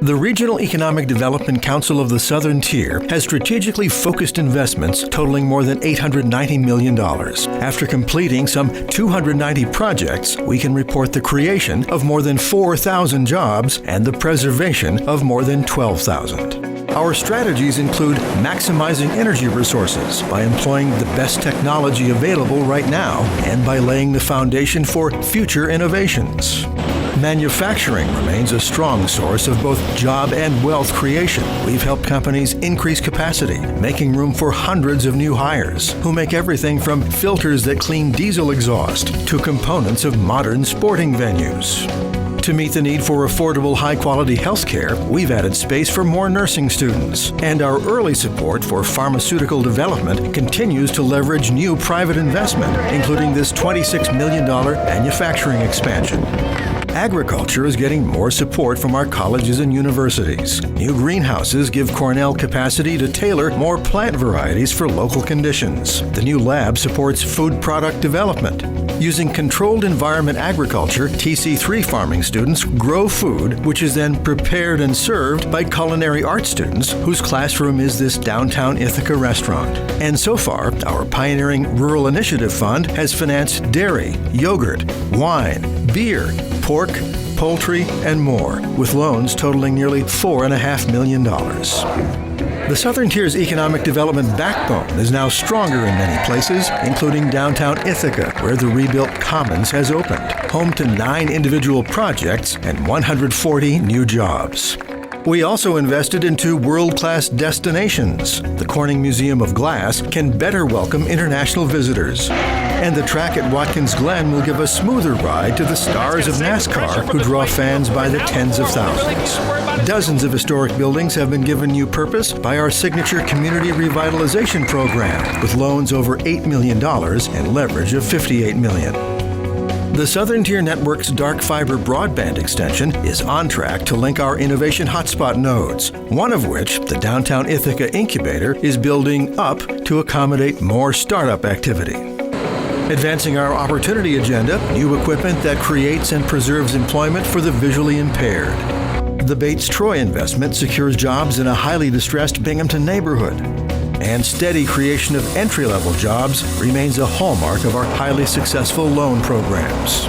The Regional Economic Development Council of the Southern Tier has strategically focused investments totaling more than $890 million. After completing some 290 projects, we can report the creation of more than 4,000 jobs and the preservation of more than 12,000. Our strategies include maximizing energy resources by employing the best technology available right now and by laying the foundation for future innovations. Manufacturing remains a strong source of both job and wealth creation. We've helped companies increase capacity, making room for hundreds of new hires who make everything from filters that clean diesel exhaust to components of modern sporting venues. To meet the need for affordable, high-quality health care, we've added space for more nursing students. And our early support for pharmaceutical development continues to leverage new private investment, including this $26 million manufacturing expansion. Agriculture is getting more support from our colleges and universities. New greenhouses give Cornell capacity to tailor more plant varieties for local conditions. The new lab supports food product development. Using controlled environment agriculture, TC3 farming students grow food, which is then prepared and served by culinary arts students, whose classroom is this downtown Ithaca restaurant. And so far, our pioneering Rural Initiative Fund has financed dairy, yogurt, wine, beer, pork, poultry, and more, with loans totaling nearly $4.5 million. The Southern Tier's economic development backbone is now stronger in many places, including downtown Ithaca, where the rebuilt Commons has opened, home to 9 individual projects and 140 new jobs. We also invested in 2 world-class destinations. The Corning Museum of Glass can better welcome international visitors. And the track at Watkins Glen will give a smoother ride to the stars of NASCAR who draw fans by the tens of thousands. Dozens of historic buildings have been given new purpose by our signature community revitalization program, with loans over $8 million and leverage of $58 million. The Southern Tier Network's dark fiber broadband extension is on track to link our innovation hotspot nodes, one of which, the Downtown Ithaca Incubator, is building up to accommodate more startup activity. Advancing our opportunity agenda, new equipment that creates and preserves employment for the visually impaired. The Bates-Troy investment secures jobs in a highly distressed Binghamton neighborhood. And steady creation of entry-level jobs remains a hallmark of our highly successful loan programs.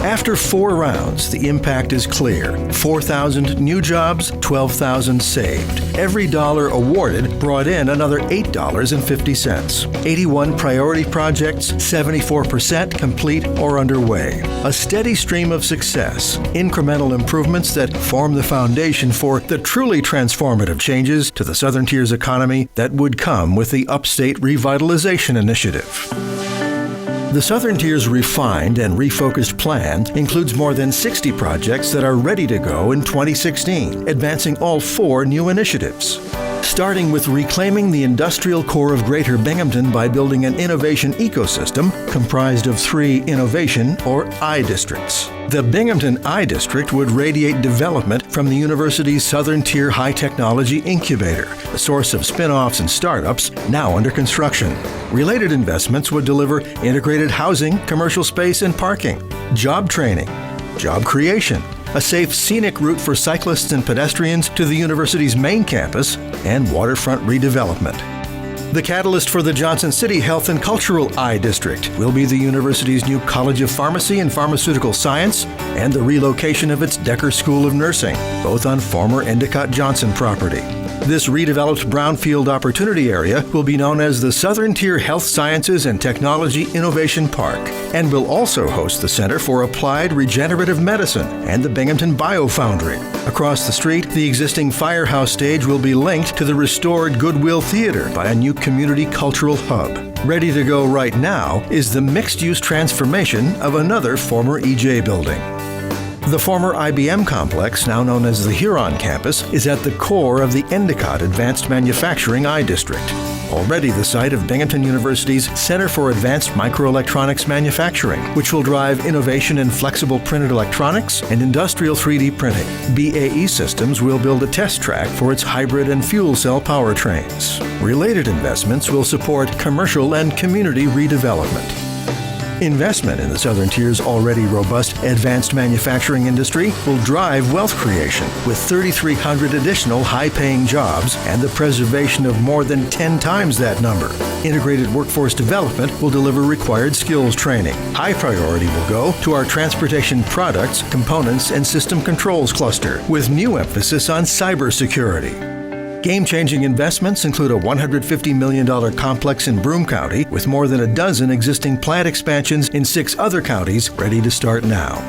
After 4 rounds, the impact is clear. 4,000 new jobs, 12,000 saved. Every dollar awarded brought in another $8.50. 81 priority projects, 74% complete or underway. A steady stream of success, incremental improvements that form the foundation for the truly transformative changes to the Southern Tier's economy that would come with the Upstate Revitalization Initiative. The Southern Tier's refined and refocused plan includes more than 60 projects that are ready to go in 2016, advancing all 4 new initiatives. Starting with reclaiming the industrial core of Greater Binghamton by building an innovation ecosystem comprised of 3 innovation, or I districts. The Binghamton I District would radiate development from the university's Southern Tier High Technology Incubator, a source of spin-offs and startups now under construction. Related investments would deliver integrated housing, commercial space, and parking, job training, job creation, a safe scenic route for cyclists and pedestrians to the university's main campus, and waterfront redevelopment. The catalyst for the Johnson City Health and Cultural I District will be the university's new College of Pharmacy and Pharmaceutical Science and the relocation of its Decker School of Nursing, both on former Endicott Johnson property. This redeveloped brownfield opportunity area will be known as the Southern Tier Health Sciences and Technology Innovation Park and will also host the Center for Applied Regenerative Medicine and the Binghamton Biofoundry. Across the street, the existing firehouse stage will be linked to the restored Goodwill Theater by a new community cultural hub. Ready to go right now is the mixed-use transformation of another former EJ building. The former IBM complex, now known as the Huron campus, is at the core of the Endicott Advanced Manufacturing I District, already the site of Binghamton University's Center for Advanced Microelectronics Manufacturing, which will drive innovation in flexible printed electronics and industrial 3D printing. BAE Systems will build a test track for its hybrid and fuel cell powertrains. Related investments will support commercial and community redevelopment. Investment in the Southern Tier's already robust advanced manufacturing industry will drive wealth creation with 3,300 additional high-paying jobs and the preservation of more than 10 times that number. Integrated workforce development will deliver required skills training. High priority will go to our transportation products, components, and system controls cluster, with new emphasis on cybersecurity. Game-changing investments include a $150 million complex in Broome County with more than a dozen existing plant expansions in 6 other counties ready to start now.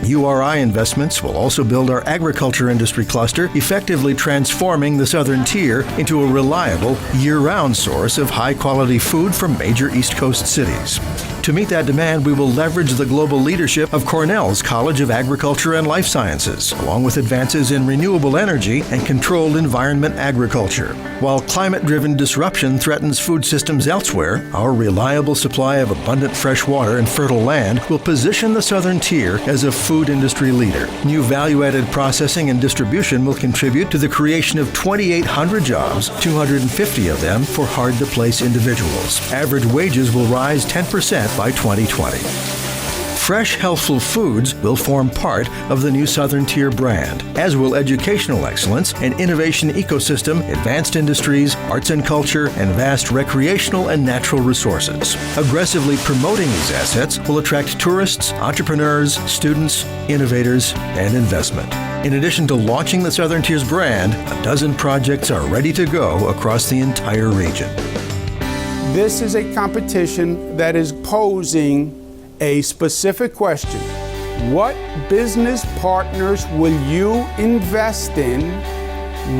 URI investments will also build our agriculture industry cluster, effectively transforming the Southern Tier into a reliable, year-round source of high-quality food from major East Coast cities. To meet that demand, we will leverage the global leadership of Cornell's College of Agriculture and Life Sciences, along with advances in renewable energy and controlled environment agriculture. While climate-driven disruption threatens food systems elsewhere, our reliable supply of abundant fresh water and fertile land will position the Southern Tier as a food industry leader. New value-added processing and distribution will contribute to the creation of 2,800 jobs, 250 of them for hard-to-place individuals. Average wages will rise 10% by 2020. Fresh, healthful foods will form part of the new Southern Tier brand, as will educational excellence and innovation ecosystem, advanced industries, arts and culture, and vast recreational and natural resources. Aggressively promoting these assets will attract tourists, entrepreneurs, students, innovators, and investment. In addition to launching the Southern Tier's brand, a dozen projects are ready to go across the entire region. This is a competition that is posing a specific question. What business partners will you invest in?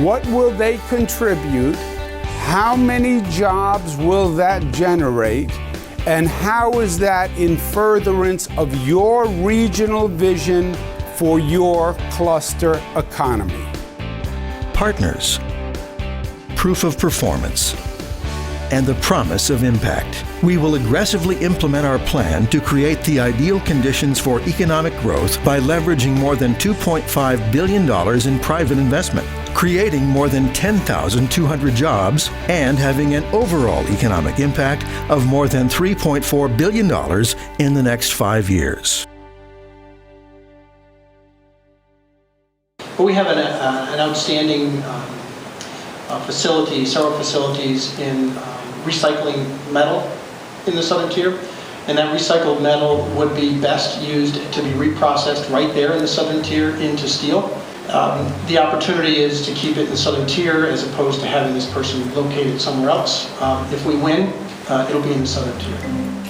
What will they contribute? How many jobs will that generate? And how is that in furtherance of your regional vision for your cluster economy? Partners, proof of performance, and the promise of impact. We will aggressively implement our plan to create the ideal conditions for economic growth by leveraging more than $2.5 billion in private investment, creating more than 10,200 jobs, and having an overall economic impact of more than $3.4 billion in the next 5 years. We have an outstanding several facilities in recycling metal in the Southern Tier, and that recycled metal would be best used to be reprocessed right there in the Southern Tier into steel. The opportunity is to keep it in the Southern Tier as opposed to having this person located somewhere else. If we win, it'll be in the Southern Tier.